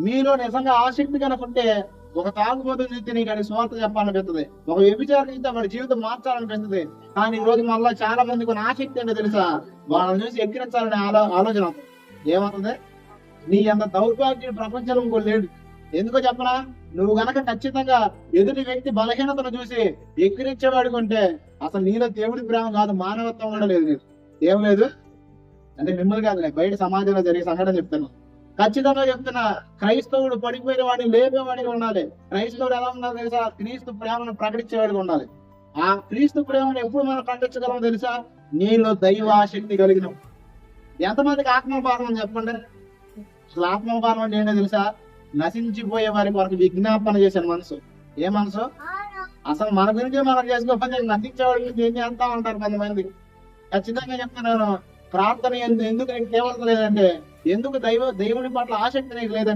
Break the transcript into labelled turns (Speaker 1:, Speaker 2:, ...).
Speaker 1: మీలో నిజంగా ఆసక్తి కనుకుంటే ఒక తాగుబోతు చూస్తే నీకు అది స్వార్థ చెప్పాలనిపిస్తుంది, ఒక వ్యభిచారం చూస్తే వాడి జీవితం మార్చాలనిపిస్తుంది. కానీ ఈ రోజు మళ్ళీ చాలా మందికి ఉన్న ఆసక్తి ఏంటో తెలుసా? వాళ్ళని చూసి ఎక్కిరించాలనే ఆలోచన వస్తుంది. ఏమవుతుంది? నీ అంత దౌర్భాగ్యం ప్రపంచంలో ఇంకో లేడు. ఎందుకో చెప్పనా? నువ్వు గనక ఖచ్చితంగా ఎదుటి వ్యక్తి బలహీనతను చూసి ఎక్కిరించేవాడికి ఉంటే అసలు నీలో దేవుడి ప్రేమ కాదు, మానవత్వం కూడా లేదు. నీకు ఏం లేదు అంటే మిమ్మల్ని కాదులే, బయట సమాజంలో జరిగే సంఘటన చెప్తాను. ఖచ్చితంగా చెప్తున్నా, క్రైస్తవుడు పడిపోయిన వాడిని లేపేవాడిగా ఉండాలి. క్రైస్తవుడు ఎలా ఉండాలి తెలుసా? క్రీస్తు ప్రేమను ప్రకటించేవాడిగా ఉండాలి. ఆ క్రీస్తు ప్రేమను ఎప్పుడు మనం ప్రకటించగలం తెలుసా? నీలో దైవాశక్తి కలిగిన. ఎంతమందికి ఆత్మభారం అని చెప్పండి. అసలు ఆత్మభారం అంటే ఏంటో తెలుసా? నశించిపోయే వారి కొరకు విజ్ఞాపన చేసిన మనసు. ఏ మనసు? అసలు మన గురించి మనం చేసుకోకపోతే నశించేవాడి గురించి ఏం చేస్తా ఉంటారు కొంతమంది. ఖచ్చితంగా చెప్తున్నాను, ప్రార్థన ఎందుకు నీకు లేదంటే, ఎందుకు దేవుని పట్ల ఆసక్తి నీకు లేదంటే